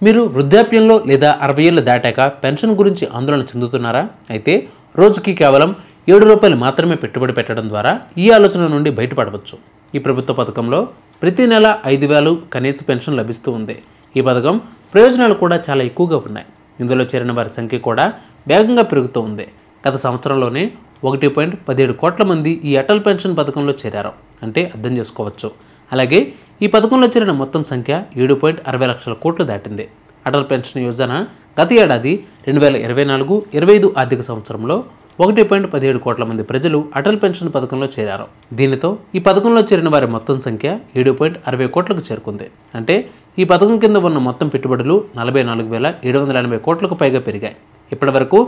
మీరు వృద్ధాప్యంలో లేదా 60 ఏళ్ళు దాటాక పెన్షన్ గురించి ఆందోళన చెందుతున్నారా? అయితే రోజుకి కేవలం ₹7 మాత్రమే పెట్టుబడి పెట్టడం ద్వారా ఈ ఆలోచన నుండి బయటపడవచ్చు. ఈ ప్రభుత్వ పథకంలో ప్రతి నెల 5,000 కనీస పెన్షన్ లభిస్తూ ఉంది. ఈ పథకం ప్రయోజనాలు కూడా చాలా ఎక్కువగా ఉన్నాయి. ఇందులో చేరిన వారి సంఖ్య కూడా వేగంగా పెరుగుతూ ఉంది. గత సంవత్సరంలోనే 1.17 కోట్ల మంది ఈ అటల్ పెన్షన్ పథకంలో చేరారు అంటే అర్థం చేసుకోవచ్చు. అలాగే ఈ పథకంలో చేరిన మొత్తం సంఖ్య 7.60 లక్షల కోట్లు దాటింది. అటల్ పెన్షన్ యోజన గత ఏడాది 2024-25 ఆర్థిక సంవత్సరంలో 1.17 కోట్ల మంది ప్రజలు అటల్ పెన్షన్ పథకంలో చేరారు. దీనితో ఈ పథకంలో చేరిన వారి మొత్తం సంఖ్య 7.60 కోట్లకు చేరుకుంది. అంటే ఈ పథకం కింద ఉన్న మొత్తం పెట్టుబడులు 44,780 కోట్లకు పైగా పెరిగాయి. ఇప్పటి వరకు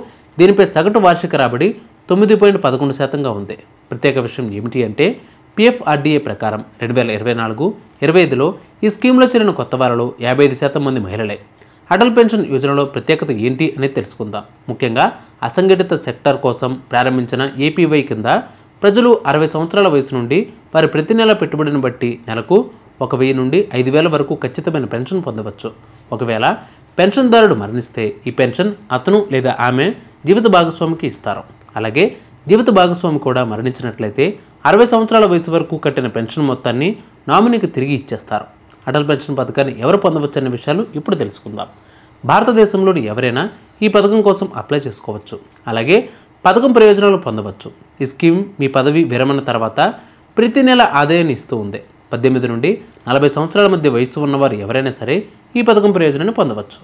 దీనిపై సగటు వార్షిక రాబడి 9.11% ఉంది. ప్రత్యేక విషయం ఏమిటి అంటే PFRDA ప్రకారం 2024-25లో ఈ స్కీమ్లో చేరిన కొత్త వారిలో 55% మంది మహిళలే. అటల్ పెన్షన్ యోజనలో ప్రత్యేకత ఏంటి అనేది తెలుసుకుందాం. ముఖ్యంగా అసంఘటిత సెక్టర్ కోసం ప్రారంభించిన APY కింద ప్రజలు 60 సంవత్సరాల వయసు నుండి వారి ప్రతి నెల పెట్టుబడిని బట్టి నెలకు 1,000 నుండి 5,000 వరకు ఖచ్చితమైన పెన్షన్ పొందవచ్చు. ఒకవేళ పెన్షన్దారుడు మరణిస్తే ఈ పెన్షన్ అతను లేదా ఆమె జీవిత భాగస్వామికి ఇస్తారు. అలాగే జీవిత భాగస్వామి కూడా మరణించినట్లయితే 60 సంవత్సరాల వయసు వరకు కట్టిన పెన్షన్ మొత్తాన్ని నామినీకి తిరిగి ఇచ్చేస్తారు. అటల్ పెన్షన్ పథకాన్ని ఎవరు పొందవచ్చు అనే విషయాలు ఇప్పుడు తెలుసుకుందాం. భారతదేశంలోని ఎవరైనా ఈ పథకం కోసం అప్లై చేసుకోవచ్చు. అలాగే పథకం ప్రయోజనాలు పొందవచ్చు. ఈ స్కీమ్ మీ పదవి విరమణ తర్వాత ప్రతి నెల ఆదాయాన్ని ఇస్తూ ఉంది. 18 నుండి 40 సంవత్సరాల మధ్య వయసు ఉన్నవారు ఎవరైనా సరే ఈ పథకం ప్రయోజనాన్ని పొందవచ్చు.